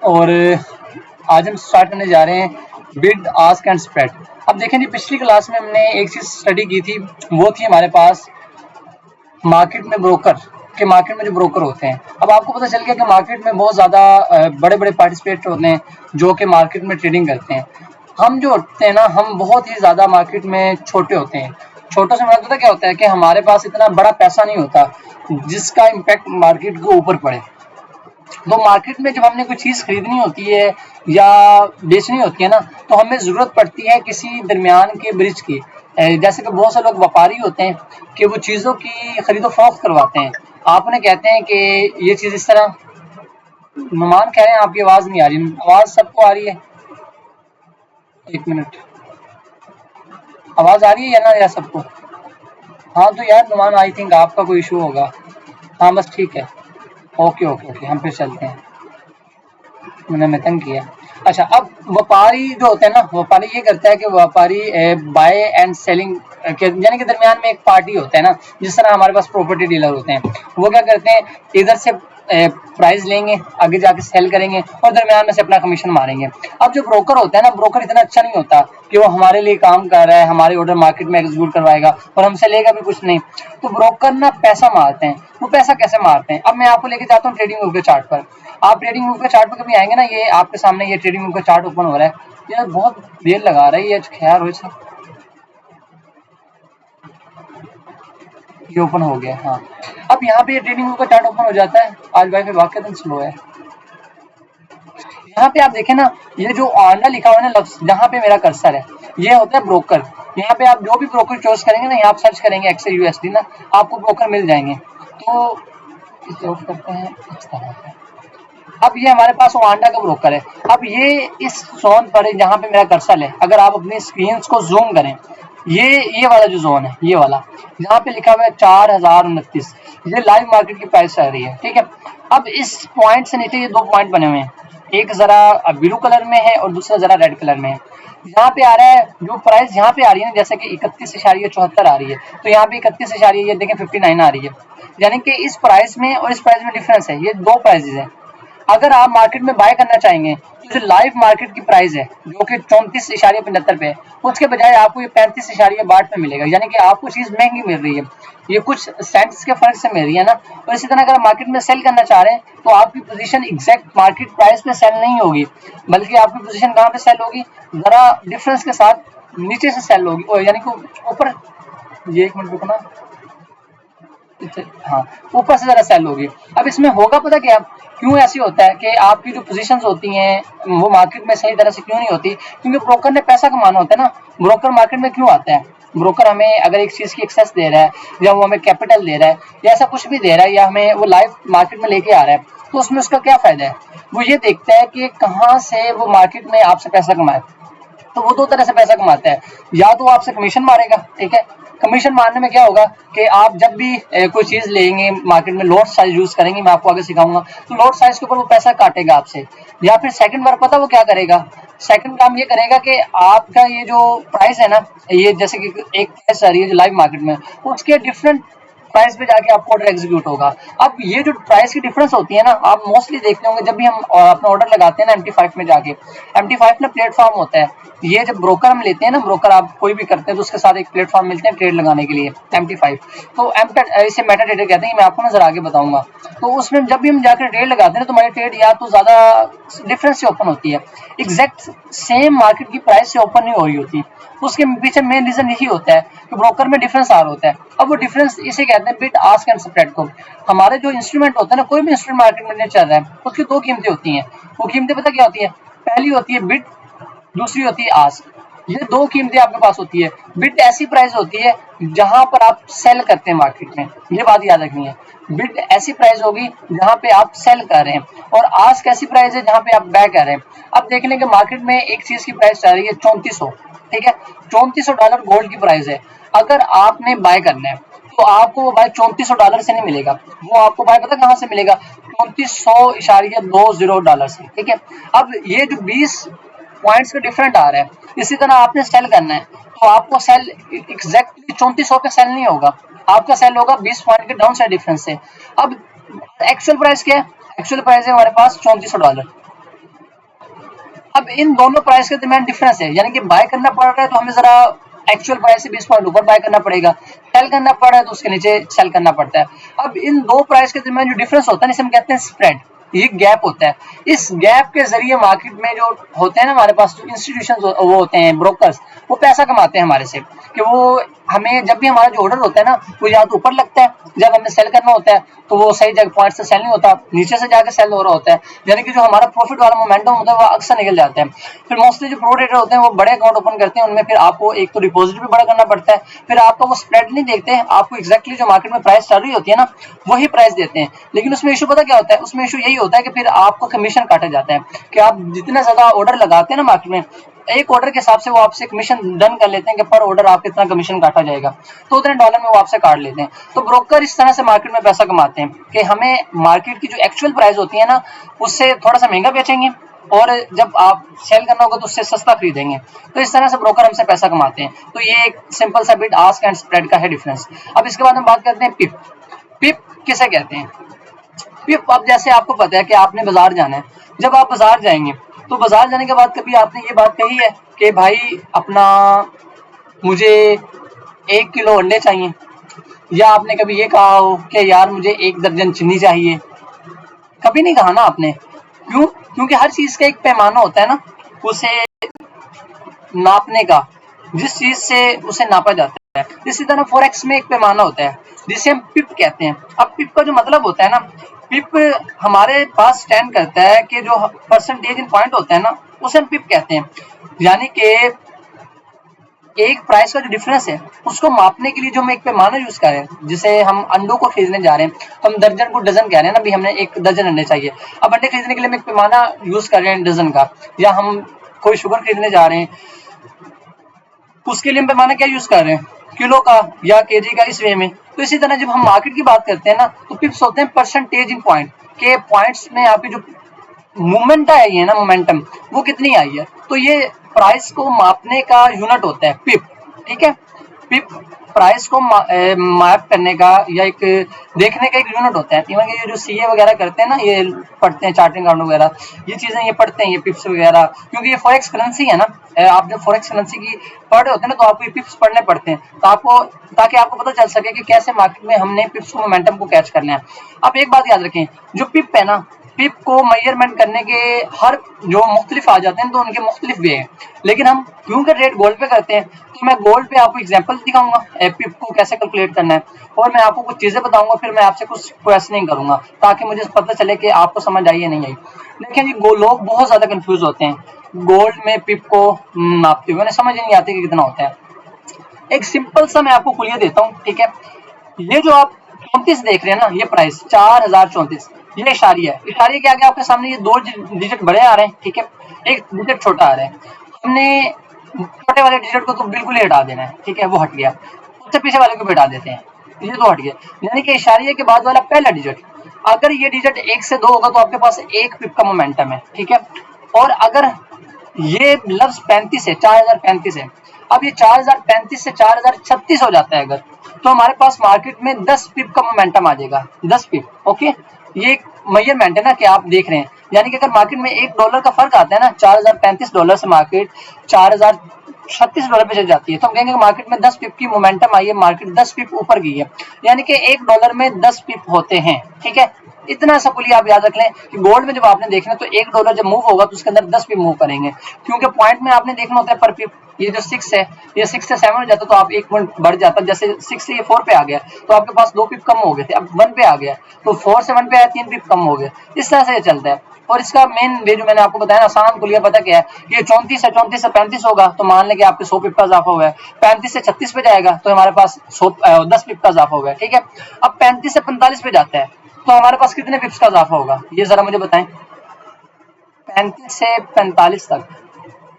और आज हम स्टार्ट करने जा रहे हैं बिड आस्क एंड स्प्रेड। अब देखें जी, पिछली क्लास में हमने एक चीज स्टडी की थी, वो थी हमारे पास मार्केट में ब्रोकर के मार्केट में जो ब्रोकर होते हैं। अब आपको पता चल गया कि मार्केट में बहुत ज़्यादा बड़े बड़े पार्टिसिपेट होते हैं जो कि मार्केट में ट्रेडिंग करते हैं। हम जो होते हैं ना, हम बहुत ही ज़्यादा मार्केट में छोटे होते हैं। छोटों से मतलब क्या होता है कि हमारे पास इतना बड़ा पैसा नहीं होता जिसका इम्पैक्ट मार्केट के ऊपर पड़े। तो मार्केट में जब हमने कोई चीज़ खरीदनी होती है या बेचनी होती है ना, तो हमें ज़रूरत पड़ती है किसी दरमियान के ब्रिज की। जैसे कि बहुत से लोग व्यापारी होते हैं कि वो चीज़ों की खरीदो फरोख्त करवाते हैं। आप उन्हें कहते हैं कि ये चीज़ इस तरह। नुमान कह रहे हैं आपकी आवाज़ नहीं आ रही। आवाज़ सबको आ रही है? एक मिनट, आवाज़ आ रही है या ना या सबको? हाँ तो यार नुमान, आई थिंक आपका कोई इशू होगा। हाँ बस ठीक है, ओके ओके ओके, हम फिर चलते हैं। उन्होंने तंग किया। अच्छा, अब व्यापारी जो होता है ना, व्यापारी ये करता है कि व्यापारी बाय एंड सेलिंग यानी कि दरमियान में एक पार्टी होता है ना, जिस तरह हमारे पास प्रॉपर्टी डीलर होते हैं। वो क्या करते हैं, इधर से प्राइस लेंगे, आगे जाके सेल करेंगे और दरमियान में से अपना कमीशन मारेंगे। अब जो ब्रोकर होता है ना, ब्रोकर इतना अच्छा नहीं होता कि वो हमारे लिए काम कर रहा है, हमारे ऑर्डर मार्केट में एग्जीक्यूट करवाएगा और हमसे लेगा भी कुछ नहीं। तो ब्रोकर ना पैसा मारते हैं। वो पैसा कैसे मारते हैं, अब मैं आपको लेके जाता हूँ ट्रेडिंग व्यू के चार्ट पर। आप ट्रेडिंग व्यू के चार्ट पर कभी आएंगे ना, ये आपके सामने ये ट्रेडिंग व्यू का चार्ट ओपन हो रहा है। यार बहुत देर लगा रहा है ये, खैर हो ये ओपन हो गया। हाँ, अब यहाँ पे ये ट्रेडिंग व्यू का चार्ट ओपन हो जाता है। आज वाईफाई वाकई स्लो है। यहाँ पे आप देखें ना, ये जो आंडा लिखा हुआ है ना लफ्ज, जहाँ पे मेरा कर्सर है, ये होता है ब्रोकर। यहाँ पे आप जो भी ब्रोकर चॉइस करेंगे ना, यहाँ आप सर्च करेंगे एक्सेल यूएसडी ना, आपको ब्रोकर मिल जाएंगे। तो इसे ऑफ करते हैं इस तरह से। अब ये हमारे पास ओआंडा का ब्रोकर है। अब ये इस जोन पर जहाँ पे मेरा कर्सर है, अगर आप अपनी स्क्रीन को जूम करें, ये वाला जो जोन है, ये वाला जहाँ पे लिखा हुआ है 4029, ये लाइव मार्केट की प्राइस आ रही है। ठीक है, अब इस पॉइंट से नीचे ये दो पॉइंट बने हुए हैं, एक जरा ब्लू कलर में है और दूसरा जरा रेड कलर में है। यहाँ पे आ रहा है जो प्राइस यहाँ पे आ रही है, जैसे कि 31.74 आ रही है, तो यहाँ पे 31 ये देखें 59 आ रही है। यानी कि इस प्राइस में और इस प्राइस में डिफरेंस है, ये दो प्राइसेस है। अगर आप मार्केट में बाय करना चाहेंगे तो जो लाइव मार्केट की प्राइस है जो कि 34.75 पे है, उसके बजाय आपको ये 35.62 पे मिलेगा। यानी कि आपको चीज महंगी मिल रही है, ये कुछ सेंट्स के फर्क से मिल रही है ना। और इसी तरह अगर मार्केट में सेल करना चाह रहे हैं तो आपकी पोजीशन एग्जैक्ट मार्केट प्राइस पे सेल नहीं होगी, बल्कि आपकी पोजीशन कहाँ पे सेल होगी, जरा डिफरेंस के साथ नीचे से सेल होगी, यानी कि ऊपर। ये एक मिनट रुकना, हाँ, ऊपर से जरा सेल होगी। अब इसमें होगा पता क्या, क्यों ऐसी होता है कि आपकी जो पोजीशंस होती हैं वो मार्केट में सही तरह से क्यों नहीं होती, क्योंकि ब्रोकर ने पैसा कमाना होता है ना। ब्रोकर मार्केट में क्यों आता है, ब्रोकर हमें अगर एक चीज की एक्सेस दे रहा है या वो हमें कैपिटल दे रहा है या ऐसा कुछ भी दे रहा है या हमें वो लाइव मार्केट में लेके आ रहा है, तो उसमें उसका क्या फायदा है। वो ये देखता है कि कहाँ से वो मार्केट में आपसे पैसा कमाए। तो वो दो तरह से पैसा कमाता है, या तो आपसे कमीशन मारेगा। ठीक है, कमीशन मारने में क्या होगा कि आप जब भी कोई चीज लेंगे मार्केट में, लॉट साइज यूज करेंगे, मैं आपको आगे सिखाऊंगा, तो लॉट साइज के ऊपर वो पैसा काटेगा आपसे। या फिर सेकंड बार पता वो क्या करेगा, सेकंड काम ये करेगा कि आपका ये जो प्राइस है ना, ये जैसे कि एक प्राइस आ रही है जो लाइव मार्केट में, उसके डिफरेंट प्राइस पे जाके आपको ऑर्डर एग्जीक्यूट होगा। अब ये जो प्राइस की डिफरेंस होती है ना, आप मोस्टली देखते होंगे जब भी हम अपना ऑर्डर लगाते हैं ना MT5 में जाके, MT5 ना प्लेटफॉर्म होता है। ये जब ब्रोकर हम लेते हैं ना, ब्रोकर आप कोई भी करते हैं तो उसके साथ एक प्लेटफॉर्म मिलते हैं ट्रेड लगाने के लिए, MT5। तो इसे मेटा ट्रेडर कहते हैं, मैं आपको ना जरा आगे बताऊंगा। तो उसमें जब भी हम जाकर ट्रेड लगाते हैं तो हमारी ट्रेड या तो ज्यादा डिफरेंस से ओपन होती है, एग्जैक्ट सेम मार्केट की प्राइस से ओपन नहीं हो रही होती। उसके पीछे मेन रीजन यही होता है कि ब्रोकर में डिफरेंस आ रहा होता है। अब वो डिफरेंस इसे कहते हैं बिड आस्क एंड स्प्रेड को। हमारे जो इंस्ट्रूमेंट होता है ना, कोई भी इंस्ट्रूमेंट मार्केट में चल रहा है, उसकी दो कीमतें होती हैं। वो कीमतें पता क्या होती है, पहली होती है बिड, दूसरी होती है आस्क। ये दो कीमतें आपके पास होती है। बिड ऐसी प्राइस होती है जहां पर आप सेल करते हैं मार्केट में, ये बात याद रखनी है। बिड ऐसी प्राइस होगी जहां पे आप सेल कर रहे हैं, और आस्क ऐसी प्राइस है जहां पे आप बाय कर रहे हैं। अब देख लें कि मार्केट में एक चीज की प्राइस चल रही है 3400। ठीक है, $3400 गोल्ड की प्राइस है। अगर आपने बाय करना है तो आपको वो बाय $3400 से नहीं मिलेगा, वो आपको बाय पता कहां से मिलेगा, $3400.20 से। ठीक है, अब ये जो 20 पॉइंट्स का डिफरेंट आ रहा है, इसी तरह आपने सेल करना है तो आपको सेल एग्जैक्टली 3400 पे सेल नहीं होगा, आपका सेल होगा 20 पॉइंट के डाउन साइड डिफरेंस से। अब एक्चुअल प्राइस क्या है, एक्चुअल प्राइस है हमारे पास $3400। अब इन दोनों प्राइस के दरमियान डिफरेंस है, यानी कि बाय करना पड़ रहा है तो हमें जरा एक्चुअल प्राइस से 20 पॉइंट ऊपर बाय करना पड़ेगा, सेल करना पड़ रहा है तो उसके नीचे सेल करना पड़ता है। अब इन दो प्राइस के दरमियान जो डिफरेंस होता है ना, इसे हम कहते हैं स्प्रेड, ये गैप होता है। इस गैप के जरिए मार्केट में जो होते हैं ना हमारे पास जो इंस्टीट्यूशन वो होते हैं ब्रोकर्स, वो पैसा कमाते हैं हमारे से, कि वो हमें जब भी हमारा जो ऑर्डर होता है ना वो या तो ऊपर लगता है, जब हमें सेल करना होता है तो वो सही जगह पॉइंट से सेल नहीं होता, नीचे से जाकर सेल हो रहा होता है, यानी कि जो हमारा प्रॉफिट वाला मोमेंटम होता है वो अक्सर निकल जाता है। फिर मोस्टली जो प्रो ट्रेडर होते हैं वो बड़े अकाउंट ओपन करते हैं, उनमें फिर आपको एक तो डिपॉजिट भी बड़ा करना पड़ता है, फिर आपका वो स्प्रेड नहीं देखते हैं, आपको एक्जैक्टली जो मार्केट में प्राइस चल रही होती है ना वही प्राइस देते हैं। लेकिन उसमें इशू पता क्या होता है, उसमें इशू यही होता है कि फिर आपको कमीशन काटा जाता है, कि आप जितना ज्यादा ऑर्डर लगाते हैं ना मार्केट में, एक ऑर्डर के हिसाब से वो आपसे कमीशन डन कर लेते हैं कि पर ऑर्डर आप कितना कमीशन काटा जाएगा, तो उतने डॉलर में वो आपसे काट लेते हैं। तो ब्रोकर इस तरह से मार्केट में पैसा कमाते हैं कि हमें मार्केट की जो एक्चुअल प्राइस होती है ना उससे थोड़ा सा महंगा बेचेंगे, और जब आप सेल करना होगा तो उससे सस्ता खरीदेंगे। तो इस तरह से ब्रोकर हमसे पैसा कमाते हैं। तो ये एक सिंपल सा बिट आस्क एंड स्प्रेड का है डिफरेंस। अब इसके बाद हम बात करते हैं पिप। पिप किसे कहते हैं? पिप, अब जैसे आपको पता है कि आपने बाजार जाना है, जब आप बाजार जाएंगे तो बाजार जाने के बाद कभी आपने ये बात कही है कि भाई अपना मुझे 1 किलो अंडे चाहिए, या आपने कभी ये कहा हो कि यार मुझे 1 दर्जन चीनी चाहिए? कभी नहीं कहा ना आपने। क्यों? क्योंकि हर चीज का एक पैमाना होता है ना उसे नापने का, जिस चीज से उसे नापा जाता है। इसी तरह फॉरेक्स में एक पैमाना होता है जिसे हम पिप कहते हैं। अब पिप का जो मतलब होता है ना, पिप हमारे पास स्टैंड करता है कि जो परसेंटेज इन पॉइंट होता है ना उसे हम पिप कहते हैं। यानी कि एक प्राइस का जो डिफरेंस है उसको मापने के लिए जो हम एक पैमाना यूज कर रहे हैं, जिसे हम अंडों को खरीदने जा रहे हैं, हम दर्जन को डजन कह रहे हैं ना, भी हमने 1 दर्जन अंडे चाहिए। अब अंडे खरीदने के लिए हम एक पैमाना यूज कर रहे हैं डजन का, या हम कोई शुगर खरीदने जा रहे हैं उसके लिए हम पैमाना क्या यूज कर रहे हैं, किलो का या केजी का, इस वे में। तो इसी तरह जब हम मार्केट की बात करते हैं ना तो पिप्स होते हैं परसेंटेज इन पॉइंट, के पॉइंट्स में आपकी जो मूवमेंट आई है ना, मोमेंटम, वो कितनी आई है। तो ये प्राइस को मापने का यूनिट होता है पिप, ठीक है। पिप प्राइस को मैप करने का या एक देखने का एक यूनिट होता है। इवन ये जो सीए वगैरह करते हैं ना, ये पढ़ते हैं चार्टिंग अकाउंट वगैरह, ये चीजें ये पढ़ते हैं, ये पिप्स वगैरह, क्योंकि ये फॉरेक्स करेंसी है ना। आप जब फॉरेक्स करेंसी की पढ़ रहे होते हैं ना तो आपको ये पिप्स पढ़ने पड़ते हैं, तो आपको ताकि आपको पता चल सके कि कैसे मार्केट में हमने पिप्स को मोमेंटम को कैच करना है। आप एक बात याद रखें, जो पिप है ना, पिप को मेजरमेंट करने के हर जो मुख्तलिफ आ जाते हैं तो उनके मुख्तलिफ वे हैं, लेकिन हम क्योंकि रेट गोल्ड पे करते हैं तो मैं गोल्ड पे आपको एग्जांपल दिखाऊंगा पिप को कैसे कैलकुलेट करना है, और मैं आपको कुछ चीजें बताऊंगा, फिर मैं आपसे कुछ क्वेश्चनिंग करूंगा ताकि मुझे पता चले कि आपको समझ आई या नहीं आई। देखिए जी, लोग बहुत ज्यादा कंफ्यूज होते हैं गोल्ड में पिप को नापते हुए, उन्हें समझ नहीं आती कि कितना होता है। एक सिंपल सा मैं आपको कुलिया देता हूँ, ठीक है। ये जो आप 34 देख रहे हैं ना, ये प्राइस 4034, ये इशारिया है। इशारिया के आगे आपके सामने ये 2 डिजिट बड़े आ रहे हैं, ठीक है, एक डिजिट छोटा आ रहा है। हमने छोटे वाले डिजिट को तो बिल्कुल ही हटा देना है, ठीक है, वो हट गया। उससे पीछे वाले को भी हटा देते हैं, ये तो हट गया। यानी कि इशारिया के बाद वाला पहला डिजिट, अगर ये डिजिट 1 से 2 होगा तो आपके पास 1 पिप का मोमेंटम है, ठीक है। और अगर ये लफ्ज 35 है, 4035 है, अब ये 4035 से 4036 हो जाता है अगर, तो हमारे पास मार्केट में 10 पिप का मोमेंटम आ जाएगा, 10 पिप, ओके। ये एक मेजरमेंट है ना कि आप देख रहे हैं, यानी कि अगर मार्केट में $1 का फर्क आता है ना, $4035 से मार्केट $4036 पे चल जाती है, तो हम कहेंगे मार्केट में 10 पिप की मोमेंटम आई है, मार्केट 10 पिप ऊपर गई है, यानी कि $1 में 10 पिप होते हैं, ठीक है। इतना सा कुलिया आप याद रख लें कि गोल्ड में जब आपने देखना तो $1 जब मूव होगा तो उसके अंदर 10 पिप मूव करेंगे, क्योंकि पॉइंट में आपने देखना होता है पर पिप। ये जो 6 है, ये 6 से 7 हो जाता तो आप 1 पॉइंट बढ़ जाता, जैसे 6 से ये 4 पे आ गया तो आपके पास 2 पिप कम हो गए थे, अब 1 पे आ गया तो 4 से 1 पे आया, 3 पिप कम हो गए। इस तरह से ये चलता है। और इसका मेन वे जो मैंने आपको बताया आसान कुलिया पता क्या है, ये 34 है, 34 से 35 होगा तो मान लें कि आपके 100 पिप का इजाफा हुआ है। 35 से 36 पे जाएगा तो हमारे पास 10 पिप का इजाफा होगा, ठीक है। अब 35 से 45 पे जाता है तो हमारे पास कितने पिप्स का इजाफा होगा, ये जरा मुझे बताएं। 35 से 45 तक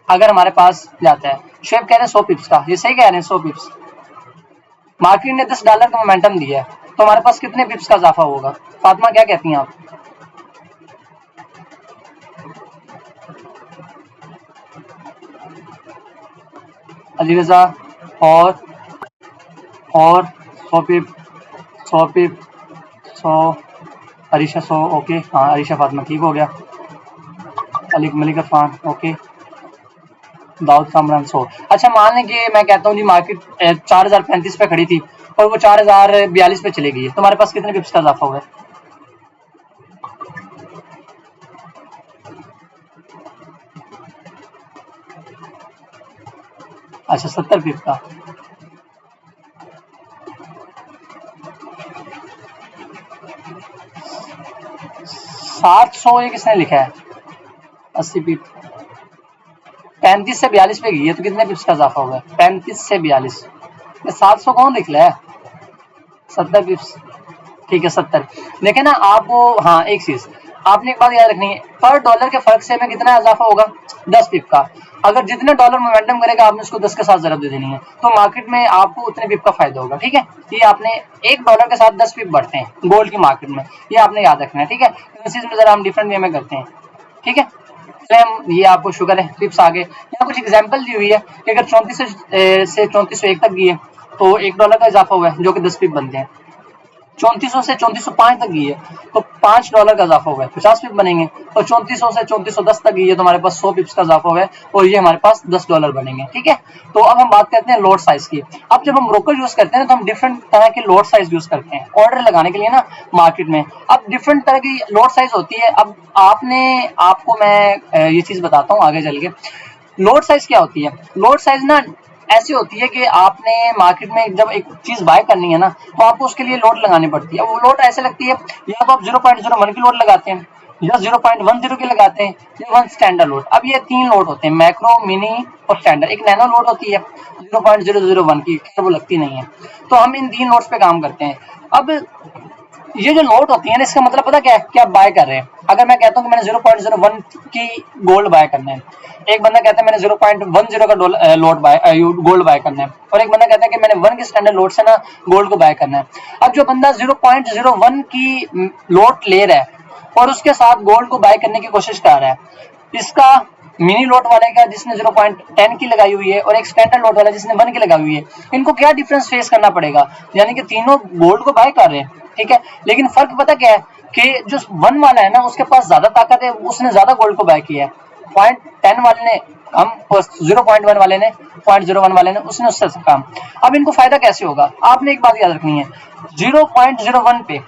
अगर हमारे पास जाता है, शेफ कह रहे हैं 100 पिप्स का, ये सही कह रहे हैं 100 पिप्स। मार्केट ने $10 का मोमेंटम दिया है तो हमारे पास कितने पिप्स का इजाफा होगा? फातिमा क्या कहती हैं आप? अली रजा और 100 पिप, 100 पिप, 100, अरीशा 100, ओके, हाँ अरीशा फातिमा ठीक हो गया। अली मलिक अफान, ओके। दाऊद कामरान 100। अच्छा मान लें कि मैं कहता हूँ जी मार्केट 4035 पे खड़ी थी और वो 4042 पे चली गई है, तुम्हारे पास कितने पिप्स का इजाफा हुआ है? अच्छा 70 पिप का। 700 ये किसने लिखा है? 80 पिप 35 से 42 पे गई है तो कितने पिप्स का इजाफा होगा? 35 से 42, 700 कौन लिख रहा है? 70 पिप्स, ठीक है 70। देखे ना आपको, हाँ एक चीज आपने एक बात याद रखनी है, पर डॉलर के फर्क से में कितना इजाफा होगा? 10 पिप का। अगर जितने डॉलर मोमेंटम करेगा आपने उसको 10 के साथ जरब दे देनी है, तो मार्केट में आपको उतने पिप का फायदा होगा। ठीक है, ये आपने $1 के साथ 10 पिप बढ़ते हैं गोल्ड की मार्केट में, ये आपने याद रखना है। ठीक है, करेंसीज में जरा हम डिफरेंट वे में करते हैं। ठीक है, हम ये आपको शुगर है पिप्स आगे यहाँ कुछ एग्जांपल दी हुई है कि अगर 34 से 3401 तक गई है तो $1 का इजाफा हुआ है जो कि 10 पिप बनते हैं। 3400 से 3405 तक गई है तो $5 का इजाफा हुआ है, 50 पिप बनेंगे। और 3400 से 3410 तक गई है तो हमारे पास 100 पिप्स का इजाफा हुआ है और ये हमारे पास $10 बनेंगे। ठीक है, तो अब हम बात करते हैं लोड साइज की। अब जब हम ब्रोकर यूज करते हैं तो हम डिफरेंट तरह के लोड साइज यूज करते हैं ऑर्डर लगाने के लिए ना मार्केट में। अब डिफरेंट तरह की लोड साइज होती है। अब आपको मैं ये चीज बताता हूँ आगे चल के। लोड साइज क्या होती है? लोड साइज ना ऐसी होती है कि आपने मार्केट में जब एक चीज बाय करनी है ना तो आपको उसके लिए लोड लगानी पड़ती है। वो लोड ऐसे लगती है, या तो आप 0.01 की लोड लगाते हैं, या 0.10 की लगाते हैं, या 1 स्टैंडर्ड लोड। अब ये 3 लोड होते हैं, मैक्रो, मिनी और स्टैंडर्ड। एक नैनो लोड होती है 0.001 की, वो लगती नहीं है। तो हम इन 3 लोड्स पे काम करते हैं। अब ये जो लोड होती है ना, इसका मतलब पता क्या है कि आप बाय कर रहे हैं। अगर मैं कहता हूँ कि मैंने 0.01 की गोल्ड बाय करना है, एक बंदा कहता है मैंने 0.10 का लोड बाय गोल्ड बाय करना है, और एक बंदा कहता है कि मैंने 1 के स्टैंडर्ड लोड से ना गोल्ड को बाय करना है। अब जो बंदा 0.01 की लोड ले रहा है और उसके साथ गोल्ड को बाय करने की कोशिश कर रहा है, इसका मिनी लोड वाले का जिसने 0.10 की लगाई हुई है और एक स्टैंडर्ड लोड वाला जिसने 1 की लगाई हुई है, इनको क्या डिफरेंस फेस करना पड़ेगा? यानी कि तीनों गोल्ड को बाय कर रहे हैं, ठीक है, लेकिन फर्क पता क्या है कि जो 1 वाला है ना उसके पास ज्यादा ताकत है, उसने ज्यादा गोल्ड को बाय किया है। 0.10 वाले ने कम, 0.1 वाले ने, 0.01 वाले ने, उसने उससे कम। अब इनको फायदा कैसे होगा? आपने एक बात याद रखनी है, 0.01 पे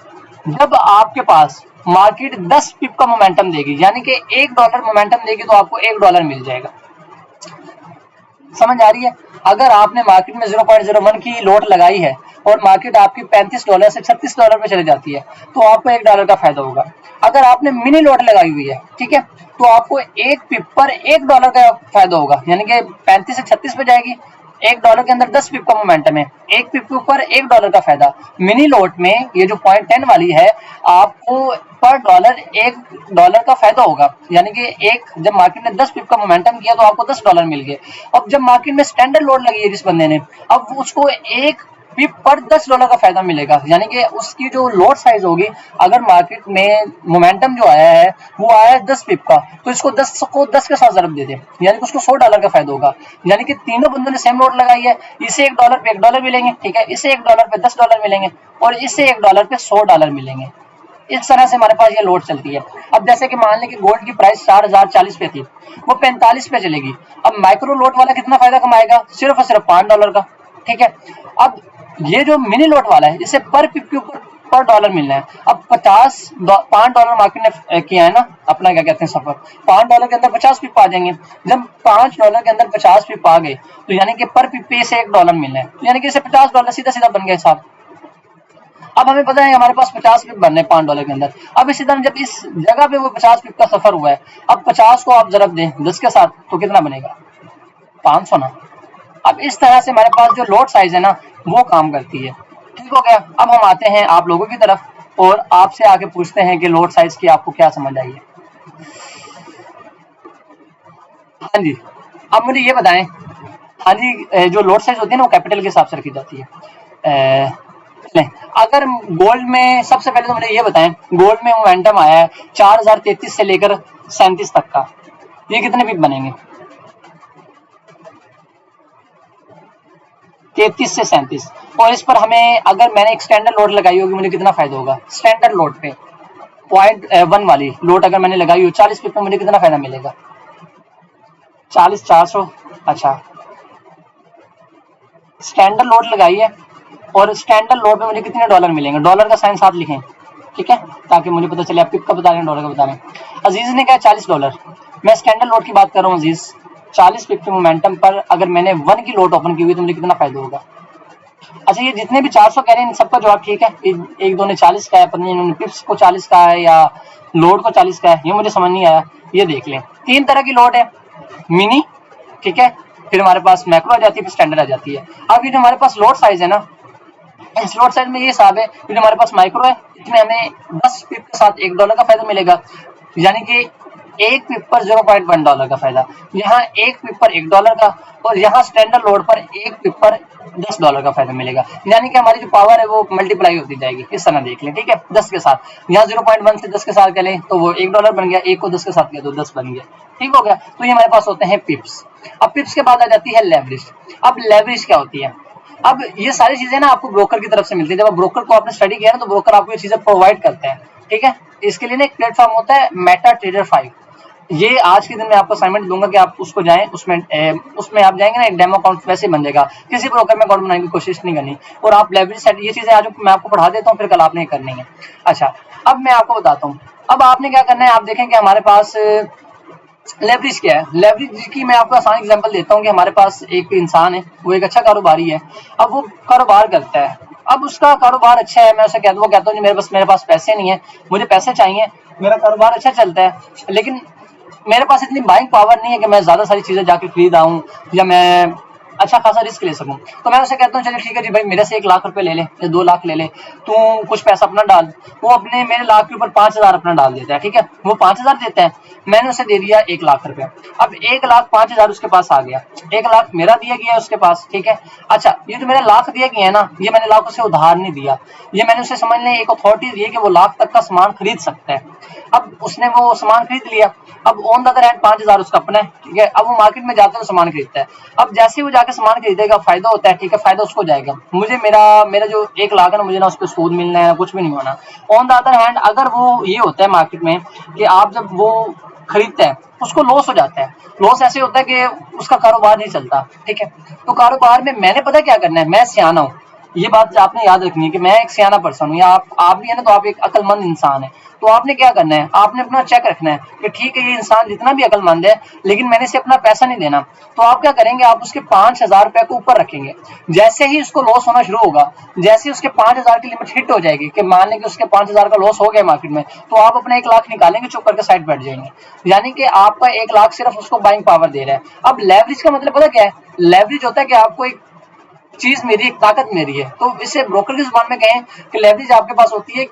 जब आपके पास मार्केट 10 पिप का मोमेंटम देगी, यानी कि $1 मोमेंटम देगी, तो आपको $1 मिल जाएगा। समझ आ रही है? अगर आपने मार्केट में 0.01 की लोड लगाई है और मार्केट आपकी $35 से $36 पे चले जाती है तो आपको $1 का फायदा होगा। अगर आपने मिनी लोड लगाई हुई है, ठीक है, तो आपको एक पिप पर $1 का फायदा होगा, यानी कि 35 से 36 पे जाएगी, $1 के अंदर 10 पिप का मोमेंटम है, एक पिप के ऊपर $1 का फायदा। मिनी लोट में ये जो 0.10 वाली है, आपको पर डॉलर $1 का फायदा होगा, यानी कि एक जब मार्केट ने 10 पिप का मोमेंटम किया तो आपको $10 मिल गए। अब जब मार्केट में स्टैंडर्ड लोड लगी है जिस बंदे ने, अब उसको एक पिप पर $10 का फायदा मिलेगा, यानी कि उसकी जो लोड साइज होगी, अगर मार्केट में मोमेंटम जो आया है वो आया है 10 पिप का, तो इसको 10 के साथ जरब दे दे, यानी कि उसको $100 का फायदा होगा। यानी कि तीनों बंदों ने सेम लोड लगाई है, इसे $1 पे $1 मिलेंगे, ठीक है, इसे $1 पे $10 मिलेंगे, और इसे $1 पे $100 मिलेंगे। इस तरह से हमारे पास ये लोड चलती है। अब जैसे कि मान लें कि गोल्ड की प्राइस 4040 पे थी, वो 45 पे चलेगी। अब माइक्रो लोड वाला कितना फायदा कमाएगा? सिर्फ और सिर्फ $5 का, ठीक है। अब ये जो मिनी लोड वाला है, इसे पर पिप के ऊपर पर डॉलर मिलना है। अब $5 मार्केट ने किया है ना अपना, क्या कहते हैं, सफर। $5 के अंदर 50 पिप आ जाएंगे। जब $5 के अंदर 50 पिप आ गए तो यानी कि पर पिप पे से $1 मिलना है, यानी कि इसे $50 सीधा सीधा बन गया हिसाब। अब हमें पता है हमारे पास 50 पिप बनने $5 के अंदर। अब इसी तरह जब इस जगह पे वो 50 पिप का सफर हुआ है, अब 50 को आप जरब दें 10 के साथ तो कितना बनेगा? 500 ना। अब इस तरह से हमारे पास जो लोड साइज है ना वो काम करती है। ठीक हो गया। अब हम आते हैं आप लोगों की तरफ और आपसे आके पूछते हैं कि लोड साइज की आपको क्या समझ आई है। हाँ जी, अब मुझे ये बताएं। हाँ जी, जो लोड साइज होती है ना वो कैपिटल के हिसाब से रखी जाती है। नहीं, अगर गोल्ड में सबसे पहले तो मुझे ये बताएं, गोल्ड में मोमेंटम आया है 4033 से लेकर 37 तक का, ये कितने पिप बनेंगे? 33 से 37। और इस पर हमें, अगर मैंने एक स्टैंडर्ड लोड लगाई होगी, मुझे कितना फायदा होगा? स्टैंडर्ड लोड पे 0.1 वाली लोड अगर मैंने लगाई हो 40 पिप में, मुझे कितना फायदा मिलेगा? 40 400। अच्छा, स्टैंडर्ड लोड लगाइए और स्टैंडर्ड लोड पे मुझे कितने डॉलर मिलेंगे, डॉलर का साइन साथ लिखें, ठीक है, ताकि मुझे पता चले आप पिप का बता रहे हैं डॉलर का बता रहे हैं। अजीज ने कहा $40, मैं स्टैंडर्ड लोड की बात कर रहा हूँ अजीज। 40 पिप के मोमेंटम पर अगर मैंने 1 की लोड ओपन की हुई तो मुझे कितना फायदा होगा। अच्छा, ये जितने भी 400 कह रहे हैं इन सबका जवाब ठीक है, एक दो ने 40 का है, पता नहीं इन्होंने पिप्स को 40 का है या लोड को 40 का है, ये मुझे समझ नहीं आया। ये देख लें, 3 तरह की लोड है, मिनी, ठीक है, फिर हमारे पास मैक्रो आ जाती है, फिर स्टैंडर्ड आ जाती है। अब ये जो हमारे पास लोड साइज है ना, इस लोड साइज में ये हिसाब है कि जो हमारे पास माइक्रो है इसमें हमें 10 पिप के साथ $1 का फायदा मिलेगा, यानी कि एक पिप पर $0.1 का फायदा, यहाँ एक पिप पर $1 का, और यहाँ स्टैंडर्ड लोड पर एक पिप पर $10 का फायदा मिलेगा, यानी कि हमारी जो पावर है वो मल्टीप्लाई होती जाएगी। इस तरह देख लें, ठीक है, 10 के साथ, यहाँ 0.1 से 10 के साथ करें तो वो $1 बन गया, एक को 10 के साथ किया तो 10 बन गया, ठीक हो गया। तो ये हमारे पास होते हैं पिप्स। अब पिप्स के बाद आ जाती है लेवरेज। अब लेवरेज क्या होती है, अब ये सारी चीजें ना आपको ब्रोकर की तरफ से मिलती है, जब ब्रोकर को आपने स्टडी किया ना तो ब्रोकर आपको ये चीजें प्रोवाइड करते हैं, ठीक है। इसके लिए ना एक प्लेटफॉर्म होता है मेटा ट्रेडर 5, ये आज के दिन में आपको असाइनमेंट दूंगा कि आप उसको जाएं, उसमें आप जाएंगे ना, एक डेमो अकाउंट वैसे बन जाएगा, किसी ब्रोकर में अकाउंट बनाने की कोशिश नहीं करनी, और आप लेवरेज सेट, ये चीजें आज मैं आपको पढ़ा देता हूँ, फिर कल आपने करनी है। अच्छा, अब मैं आपको बताता हूँ, अब आपने क्या करना है, आप देखें कि हमारे पास लेवरेज क्या है। लेवरेज की मैं आपको आसान एग्जांपल देता हूँ कि हमारे पास एक इंसान है, वो एक अच्छा कारोबारी है, अब वो कारोबार करता है, अब उसका कारोबार अच्छा है, मैं उसे कहता हूँ मेरे पास पैसे नहीं है, मुझे पैसे चाहिए, मेरा कारोबार अच्छा चलता है, लेकिन मेरे पास इतनी बाइंग पावर नहीं है कि मैं ज्यादा सारी चीजें जाके खरीद आऊं या मैं अच्छा खासा रिस्क ले सकूं। तो मैं उसे कहता हूँ चलिए ठीक है जी भाई, मेरे से 1 लाख रुपए ले ले या 2 लाख ले ले, तू कुछ पैसा अपना डाल। वो अपने मेरे लाख के ऊपर 5,000 अपना डाल देता है, ठीक है, वो 5,000 देता है, मैंने उसे दे दिया 1 लाख रुपया। अब 1,05,000 उसके पास आ गया, 1 लाख मेरा दिया गया उसके पास, ठीक है। अच्छा, ये जो मेरा लाख दिया गया है ना, ये मैंने लाख उसे उधार नहीं दिया, ये मैंने उसे समझ लें एक अथॉरिटी दी है कि वो लाख तक का सामान खरीद सकता है। अब उसने वो सामान खरीद लिया, अब ऑन द अदर हैंड 5,000 उसका अपना है, ठीक है, अब वो मार्केट में जाता है तो सामान खरीदता है। अब जैसे ही वो जाके सामान खरीदेगा फायदा होता है, ठीक है, फायदा उसको जाएगा, मुझे मेरा मेरा जो 1 लाख है ना, मुझे ना उस पर सूद मिलना है, कुछ भी नहीं होना। ऑन द अदर हैंड अगर वो ये होता है मार्केट में कि आप जब वो खरीदता है उसको लॉस हो जाता है, लॉस ऐसे होता है कि उसका कारोबार नहीं चलता, ठीक है। तो कारोबार में मैंने पता क्या करना है, मैं सियाना हूँ, ये बात आपने याद रखनी है कि मैं एक सियाना पर्सन हूँ, या आप भी है ना, तो आप एक अक्लमंद इंसान है। तो आपने क्या करना है, आपने अपना चेक रखना है कि ठीक है ये इंसान जितना भी अक्लमंद है, लेकिन मैंने इसे अपना पैसा नहीं देना। तो आप क्या करेंगे, आप उसके 5,000 रुपए को ऊपर रखेंगे, जैसे ही उसको लॉस होना शुरू होगा, जैसे ही उसके 5,000 की लिमिट हिट हो जाएगी कि मान लें कि उसके 5,000 का लॉस हो गया मार्केट में, तो आप अपना 1 लाख निकालेंगे, चुप करके साइड बैठ जाएंगे, यानी कि आपका 1 लाख सिर्फ उसको बाइंग पावर दे रहा है। अब लेवरेज का मतलब पता क्या है, लेवरेज होता है कि आपको एक चीज मेरी, एक ताकत मेरी है, तो इसे ब्रोकर की जुबान में कहें कि लेवरेज आपके पास होती है,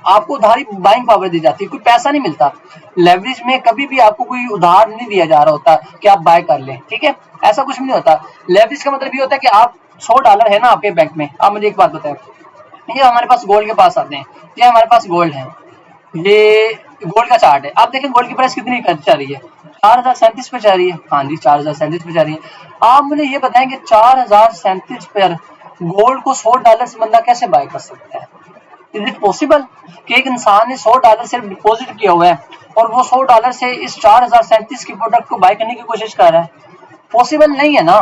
आपको उधारी बाइंग पावर दी जाती है, कोई पैसा नहीं मिलता लेवरेज में, कभी भी आपको कोई उधार नहीं दिया जा रहा होता कि आप बाय कर लें, ठीक है, ऐसा कुछ नहीं होता। लेवरेज का मतलब ये होता है कि आप $100 है ना आपके बैंक में, आप मुझे एक बात बताएं, ये हमारे पास गोल्ड के पास आते हैं, ये हमारे पास गोल्ड है, ये गोल्ड का चार्ट है, आप देखें गोल्ड की प्राइस कितनी जा रही है, 4,037 पे जा रही है, हाँ जी 4,037 पे जा रही है। आप मुझे ये बताएं कि 4,037 पर गोल्ड को $100 से बंदा कैसे बाय कर सकता है। इज इट पॉसिबल कि एक इंसान ने $100 सिर्फ डिपॉजिट किया हुआ है और वो $100 से इस 4,037 की प्रोडक्ट को बाय करने की कोशिश कर रहा है, पॉसिबल नहीं है ना,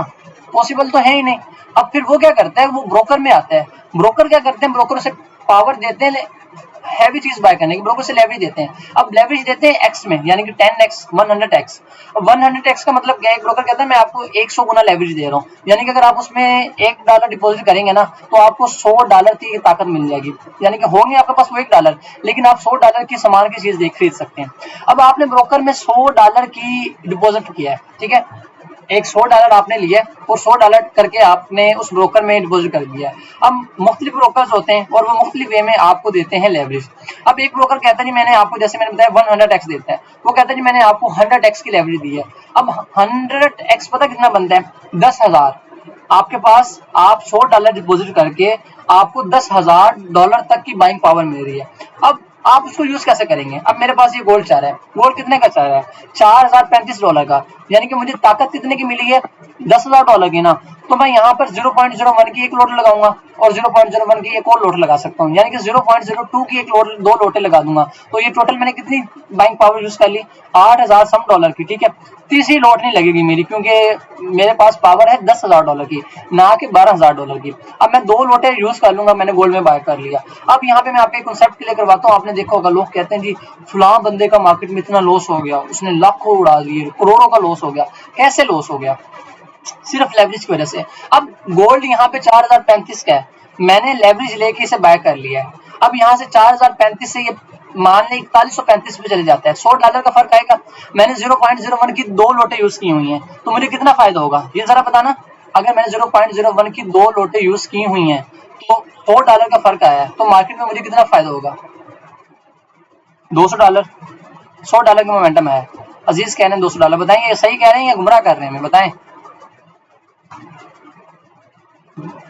पॉसिबल तो है ही नहीं। अब फिर वो क्या करता है, वो ब्रोकर में आता है, ब्रोकर क्या करते हैं, ब्रोकर उसे पावर देते हैं हैवी चीज बाय करने की, ब्रोकर से लेवरेज देते हैं। अब लेवरेज देते हैं एक्स में, यानी कि 10x 100x। अब 100x का मतलब क्या है, ब्रोकर कहता है मैं आपको 100 गुना लेवरेज दे रहा हूँ, यानी कि अगर आप उसमें $1 डिपॉजिट करेंगे ना तो आपको $100 की ताकत मिल जाएगी, यानी कि होंगे आपके पास वो $1, लेकिन आप $100 की सामान की चीज खरीद सकते हैं। अब आपने ब्रोकर में $100 की डिपॉजिट किया है, ठीक है, एक $100 आपने लिया और $100 करके आपने उस ब्रोकर में डिपॉजिट कर दिया। अब मुख्तलिफ ब्रोकर्स होते हैं और वो मुख्तलिफ वे में आपको देते हैं लेवरेज। अब एक ब्रोकर कहता है जी मैंने आपको, जैसे मैंने बताया 100x देता है, वो कहता है जी मैंने आपको 100x की लेवरेज दी है। अब 100x पता कितना बनता है, 10,000। आपके पास आप $100 डिपॉजिट करके आपको $10,000 तक की बाइंग पावर मिल रही है। अब आप उसको यूज कैसे करेंगे, अब मेरे पास ये गोल्ड चाह रहा है, गोल्ड कितने का चाह रहा है, $4,035 का, यानी कि मुझे ताकत कितने की मिली है, $10,000 की ना, तो मैं यहाँ पर 0.01 की एक लोड लगाऊंगा और 0.01 की एक और लोड लगा सकता हूँ, यानी कि 0.02 की एक लोड, दो लोटे लगा दूंगा। तो ये टोटल मैंने कितनी बाइंग पावर यूज कर ली, 8000 सम डॉलर की, ठीक है। तीसरी लोड नहीं लगेगी मेरी, क्योंकि मेरे पास पावर है $10,000 की, ना कि $12,000 की। अब मैं दो लोटे यूज कर लूंगा, मैंने गोल्ड में बाय कर लिया। अब यहाँ पे मैं आपको एक कॉन्सेप्ट क्लियर करवाता हूँ। आपने देखा होगा लोग कहते हैं जी फलां बंदे का मार्केट में इतना लॉस हो गया, उसने लाखों उड़ा दिए, करोड़ों का लॉस हो गया। कैसे लॉस हो गया? सिर्फ लेवरेज की वजह से। अब गोल्ड यहाँ पे 4035 का है, मैंने लेवरेज लेके इसे बाय कर लिया है। अब यहाँ से 4035 से ये मान लें 4135 पे चले जाता है, $100 का फर्क आएगा। मैंने 0.01 की दो लोटे यूज की हुई हैं, तो मुझे कितना फायदा होगा ये जरा बताना। अगर मैंने 0.01 की दो लोटे यूज की हुई हैं तो $4 का फर्क आया है, तो मार्केट में मुझे कितना फायदा होगा? $200, $100 का मोमेंटम है। अजीज कह रहे हैं $200, बताएं ये सही कह रहे हैं या गुमराह कर रहे हैं? बताएं।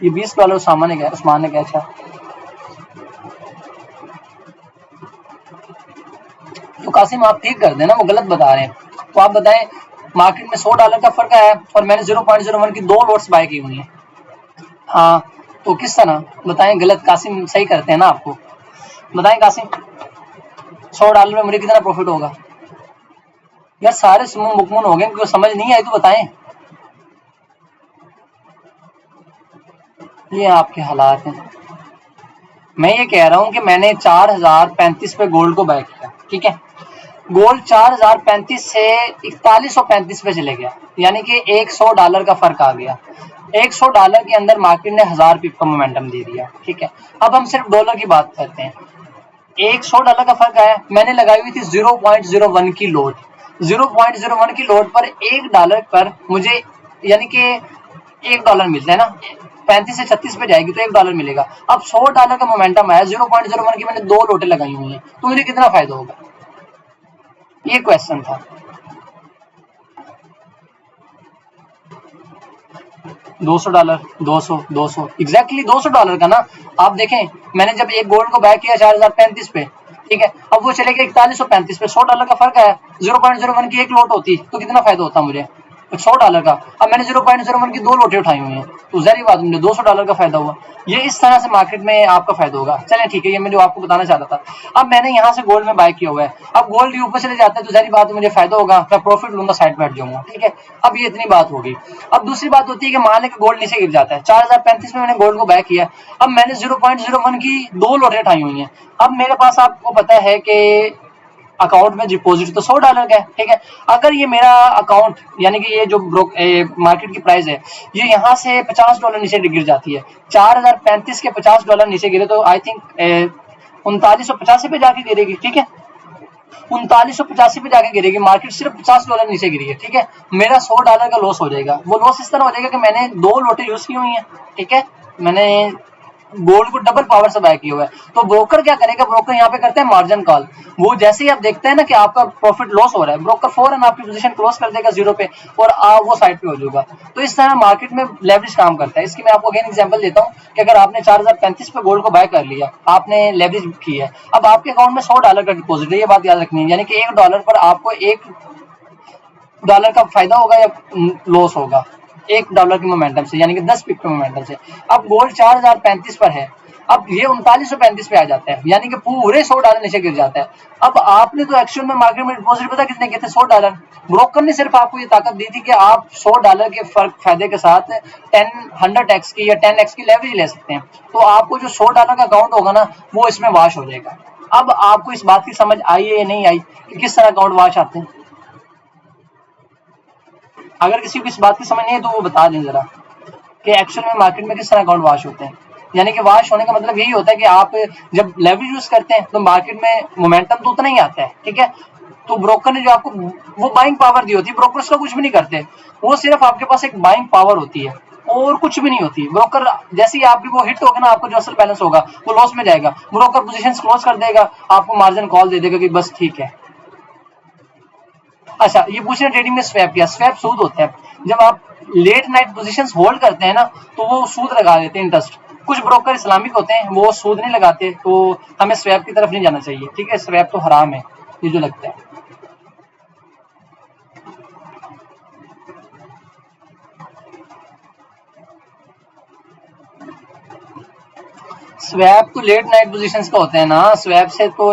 ये $20 उस्मान ने कहा। अच्छा, तो कासिम आप ठीक कर देना, वो गलत बता रहे हैं। तो आप बताएं, मार्केट में $100 का फर्क आया और मैंने 0.01 की दो लोट्स बाय की हुई है। हाँ, तो किस तरह बताएं? गलत कासिम सही करते हैं ना आपको। बताएं कासिम, $100 में मुझे कितना प्रॉफिट होगा? यार सारे सुमुन मुकमुन हो गए, क्योंकि समझ नहीं आई तो बताएं। ये आपके हालात हैं। मैं ये कह रहा हूँ कि मैंने 4035 पे गोल्ड को बाय किया, ठीक है। गोल्ड 4035 से 4135 पे चले गया, यानी कि $100 का फर्क आ गया। $100 के अंदर मार्केट ने 1000 पिप का मोमेंटम दे दिया, ठीक है। अब हम सिर्फ डॉलर की बात करते हैं। $100 का फर्क आया, मैंने लगाई हुई थी 0.01 की लोड। 0.01 की लोड पर $1 पर मुझे, यानी कि $1 मिलता है ना, 35 से 36 पे जाएगी तो $1 मिलेगा। अब $100 का मोमेंटम आया, 0.01 की मैंने दो लोटे लगाई हुई हैं, तो मुझे कितना फायदा होगा? ये क्वेश्चन था। $200, 200, 200, एग्जैक्टली $200 का ना। आप देखें, मैंने जब एक गोल्ड को बाय किया 4035 पे, ठीक है, अब वो चले गए 4135 पे, $100 का फर्क है। 0.01 की एक लोट होती तो कितना फायदा होता मुझे? $100 का। अब मैंने 0.01 की दो लोटे उठाई हुई हैं, तो जहरी बात, मुझे $200 का फायदा हुआ। ये इस तरह से मार्केट में आपका फायदा होगा। चलें ठीक है, ये मैं जो आपको बताना चाह रहा था। अब मैंने यहाँ से गोल्ड में बाय किया हुआ है, अब गोल्ड ऊपर चले जाता है तो जहरी बात, मुझे फायदा होगा, मैं प्रॉफिट लूंगा, साइड बैठ जाऊंगा, ठीक है। अब ये इतनी बात होगी। अब दूसरी बात होती है कि मान लें कि गोल्ड नीचे गिर जाता है, 4035 में मैंने गोल्ड को बाय किया, अब मैंने 0.01 की दो लोटे उठाई हुई हैं। अब मेरे पास, आपको पता है कि अकाउंट में डिपॉजिट तो $100 का है, ठीक है। अगर ये मेरा अकाउंट, यानी कि ये जो मार्केट की प्राइस है, ये यहाँ से $50 नीचे गिर जाती है, 4035 के $50 नीचे गिरे, तो आई थिंक 3985 पे जाके गिरेगी, ठीक है। 3985 पे जाके गिरेगी, मार्केट सिर्फ $50 नीचे गिरी है, ठीक है। मेरा $100 का लॉस हो जाएगा। वो लॉस इस तरह हो जाएगा कि मैंने दो लोटे यूज की हुई हैं, ठीक है, मैंने गोल्ड को डबल पावर से बाय किया हुआ है। तो ब्रोकर क्या करेगा? ब्रोकर यहाँ पे करते हैं मार्जिन कॉल। वो जैसे ही आप देखते हैं ना कि आपका प्रॉफिट लॉस हो रहा है, ब्रोकर फौरन आपकी पोजीशन क्लोज कर देगा जीरो पे, और वो साइड पे हो जाएगा। तो इस तरह मार्केट में लेवरेज काम करता है। इसकी मैं आपको अगेन एग्जांपल देता हूँ कि अगर आपने 4035 पे गोल्ड को बाय कर लिया, आपने लेवरेज की है, अब आपके अकाउंट में $100 का डिपॉजिट है, ये बात याद रखनी है, यानी कि $1 पर आपको $1 का फायदा होगा या लॉस होगा? $1 के मोमेंटम से, यानी कि 10 पिप के मोमेंटम से। अब गोल्ड 4035 पर है, अब ये 3935 पे आ जाता है, यानी कि पूरे $100 नीचे गिर जाता है। अब आपने तो एक्चुअल में मार्केट में डिपॉजिट पता कितने किए थे? $100। ब्रोकर ने सिर्फ आपको ये ताकत दी थी कि आप $100 के फर्क फायदे के साथ 100x की या 10x की लेवरेज ले सकते हैं। तो आपको जो $100 का अकाउंट होगा ना, वो इसमें वाश हो जाएगा। अब आपको इस बात की समझ आई है या नहीं आई कि किस तरह अकाउंट वाश आते हैं? अगर किसी को इस बात की समझ नहीं है तो वो बता दें जरा कि एक्चुअल में मार्केट में किस तरह अकाउंट वाश होते हैं। यानी कि वाश होने का मतलब यही होता है कि आप जब लेवरेज यूज करते हैं तो मार्केट में मोमेंटम तो उतना ही आता है, ठीक है। तो ब्रोकर ने जो आपको वो बाइंग पावर दी होती है, ब्रोकर उसका कुछ भी नहीं करते, वो सिर्फ आपके पास एक बाइंग पावर होती है और कुछ भी नहीं होती। ब्रोकर जैसे ही आपकी वो हिट होगा ना, आपको जो असल बैलेंस होगा वो लॉस में जाएगा, ब्रोकर पोजीशन क्लोज कर देगा, आपको मार्जिन कॉल दे देगा कि बस ठीक है। अच्छा, ये पूछ रहे हैं ट्रेडिंग में स्वैप किया? स्वैप सूद होता है। जब आप लेट नाइट पोजीशंस होल्ड करते हैं ना, तो वो सूद लगा देते हैं, इंटरेस्ट। कुछ ब्रोकर इस्लामिक होते हैं, वो सूद नहीं लगाते, तो हमें स्वैप की तरफ नहीं जाना चाहिए, ठीक है। स्वैप तो हराम है, ये जो लगता है। स्वैप तो लेट नाइट पोजीशंस का होते हैं ना, स्वैप से तो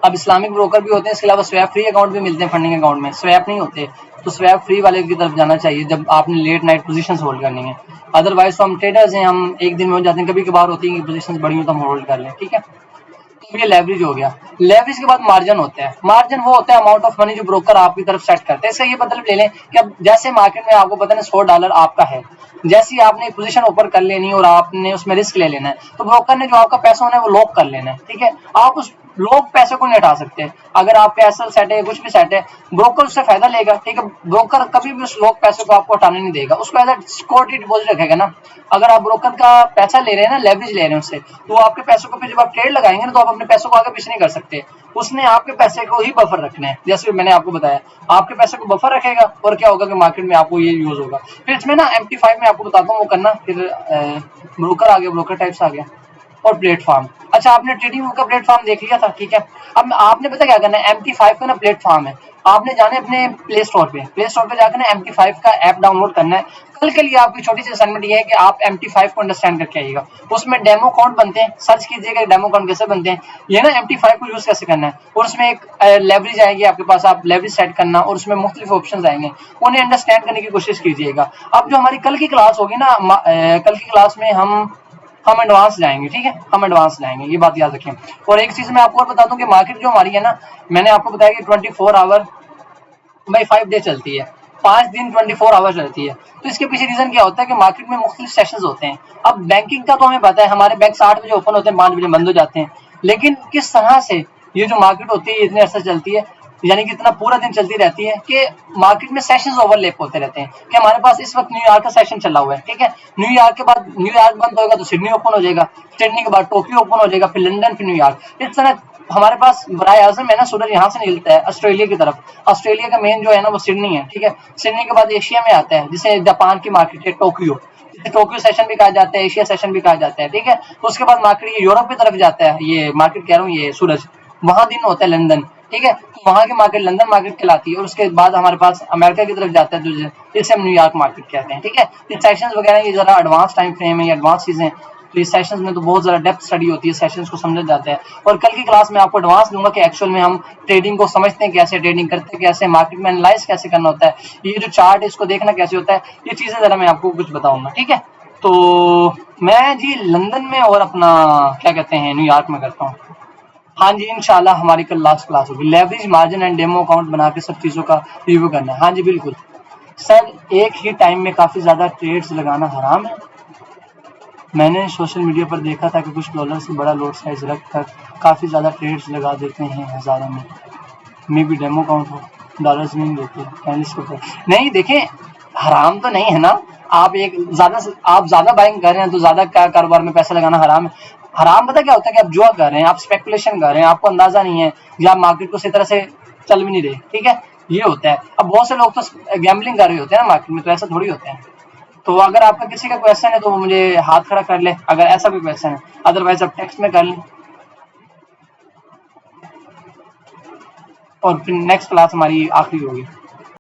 अब इस्लामिक ब्रोकर भी होते हैं, इसके अलावा स्वैप फ्री अकाउंट भी मिलते हैं फंडिंग अकाउंट में, स्वैप नहीं होते। तो स्वैप फ्री वाले की तरफ जाना चाहिए जब आपने लेट नाइट पोजीशंस होल्ड करनी है। अदरवाइज तो हम ट्रेडर्स हैं, हम एक दिन में हो जाते हैं, कभी कभार होती है कि पोजीशंस बड़ी हो तो हम होल्ड कर लें, ठीक है। तो ये लेवरेज हो गया। लेवरेज के बाद मार्जिन होता है। मार्जिन वो होता है अमाउंट ऑफ मनी जो ब्रोकर आपकी तरफ सेट करते हैं। इसका ये मतलब ले लें कि अब जैसे मार्केट में आपको पता है $100 आपका है, जैसे ही आपने पोजीशन ओपन कर लेनी है और आपने उसमें रिस्क ले लेना है, तो ब्रोकर ने जो आपका पैसा होना है वो लॉक कर लेना है, ठीक है। आप उस लोग पैसे को नहीं हटा सकते। अगर आपके एसएल सेट है, कुछ भी सेट है, ब्रोकर उससे फायदा लेगा, ठीक है। ब्रोकर कभी भी उस लोग पैसे को आपको हटाने नहीं देगा, उसको एज अ सिक्योरिटी डिपॉजिट रखेगा ना। अगर आप ब्रोकर का पैसा ले रहे हैं ना, लेवरेज ले रहे हैं उससे, तो आपके पैसों को फिर जब आप ट्रेड लगाएंगे ना, तो आप अपने पैसों को आगे पीछे नहीं कर सकते। उसने आपके पैसे को ही बफर रखना है, जैसे मैंने आपको बताया, आपके पैसे को बफर रखेगा और क्या होगा कि मार्केट में आपको ये यूज होगा। फिर इसमें ना MT5 में आपको बताता हूँ वो करना। फिर ब्रोकर आ गया, ब्रोकर टाइप्स आ गया, और प्लेटफॉर्म। अच्छा, आपने ट्रेडिंग का प्लेटफॉर्म देख लिया था, ठीक है। अब आपने पता क्या करना है, MT5 का ना प्लेटफॉर्म है, आपने जाना है अपने प्ले स्टोर पे जाकर ना MT5 का ऐप डाउनलोड करना है। कल के लिए आपकी छोटी सी असाइनमेंट ये है कि आप MT5 को अंडरस्टैंड करके आइएगा। उसमें डेमो अकाउंट बनते हैं, सर्च कीजिएगा डेमो अकाउंट कैसे बनते हैं, ये ना MT5 को यूज कैसे करना है। और उसमें एक लेवरेज आएगी आपके पास, आप लेवरेज सेट करना, और उसमें मुख्तलिफ ऑप्शन आएंगे, उन्हें अंडरस्टैंड करने की कोशिश कीजिएगा। अब जो हमारी कल की क्लास होगी ना, कल की क्लास में हम एडवांस जाएंगे, ठीक है, हम एडवांस जाएंगे, ये बात याद रखें। और एक चीज मैं आपको और बता दूं कि मार्केट जो हमारी है ना, मैंने आपको बताया कि 24 आवर बाई 5 डे चलती है, 5 दिन 24 आवर चलती है। तो इसके पीछे रीजन क्या होता है कि मार्केट में मुख्तलिफ सेशंस होते हैं। अब बैंकिंग का तो हमें पता है, हमारे बैंक 8 बजे ओपन होते हैं, 5 बजे बंद हो जाते हैं। लेकिन किस तरह से ये जो मार्केट होती है इतने अरसा चलती है, यानी कि इतना पूरा दिन चलती रहती है कि मार्केट में सेशंस ओवरलैप होते रहते हैं। कि हमारे पास इस वक्त न्यूयॉर्क का सेशन चला हुआ है, ठीक है। न्यूयॉर्क के बाद न्यूयॉर्क बंद होगा तो सिडनी ओपन हो जाएगा, सिडनी के बाद टोक्यो ओपन हो जाएगा, फिर लंदन, फिर न्यूयॉर्क। इस तरह हमारे पास बराए आजम है ना, सूरज यहाँ से निकलता है ऑस्ट्रेलिया की तरफ। ऑस्ट्रेलिया का मेन जो है ना वो सिडनी है, ठीक है। सिडनी के बाद एशिया में आता है, जिसे जापान की मार्केट है टोक्यो, टोक्यो सेशन भी कहा जाता है, एशिया सेशन भी कहा जाता है, ठीक है। उसके बाद मार्केट ये यूरोप की तरफ जाता है, ये मार्केट कह रहा हूँ, ये सूरज वहां दिन होता है लंदन, ठीक है। तो वहां की मार्केट लंदन मार्केट कहलाती है। और उसके बाद हमारे पास अमेरिका की तरफ जाता है, जिसे हम न्यूयॉर्क मार्केट कहते हैं, ठीक है। ये सेशंस वगैरह ये जरा एडवांस टाइम फ्रेम है, ये एडवांस चीजें, तो इस सेशंस में तो बहुत ज़्यादा डेप्थ स्टडी होती है, सेशंस को समझा जाता है। और कल की क्लास में आपको एडवांस दूंगा कि एक्चुअल में हम ट्रेडिंग को समझते हैं कैसे, ट्रेडिंग करते हैं कैसे, मार्केट में एनालाइज कैसे करना होता है, ये जो चार्ट है इसको देखना कैसे होता है, ये चीज़ें ज़रा मैं आपको कुछ बताऊंगा, ठीक है। तो मैं जी लंदन में और अपना क्या कहते हैं न्यूयॉर्क में करता हूँ। हाँ जी, इंशाल्लाह हमारी कल लास्ट क्लास होगी। Leverage, margin and demo account बना के सब चीज़ों का रिव्यू करना है। हाँ जी बिल्कुल सर, एक ही टाइम में काफ़ी ज़्यादा ट्रेड्स लगाना हराम है। मैंने सोशल मीडिया पर देखा था कि कुछ डॉलर से बड़ा लॉट साइज रखकर काफ़ी ज़्यादा ट्रेड्स लगा देते हैं हज़ारों में। मे भी डेमो अकाउंट हो, डॉलर्स नहीं देते, नहीं देखें, हराम तो नहीं है ना। आप ज़्यादा बाइंग कर रहे हैं तो ज़्यादा कारोबार में पैसा लगाना हराम है। हराम पता क्या होता है कि आप जुआ कर रहे हैं, आप स्पेकुलेशन कर रहे हैं, आपको अंदाजा नहीं है, या मार्केट को सही तरह से चल भी नहीं रहे, ठीक है, ये होता है। अब बहुत से लोग तो गैम्बलिंग कर रहे होते हैं ना मार्केट में, तो ऐसा थोड़ी होता है। तो अगर आपका किसी का क्वेश्चन है तो वो मुझे हाथ खड़ा कर ले, अगर ऐसा कोई क्वेश्चन है, अदरवाइज आप टेक्स्ट में कर लें। और फिर नेक्स्ट क्लास हमारी आखिरी होगी।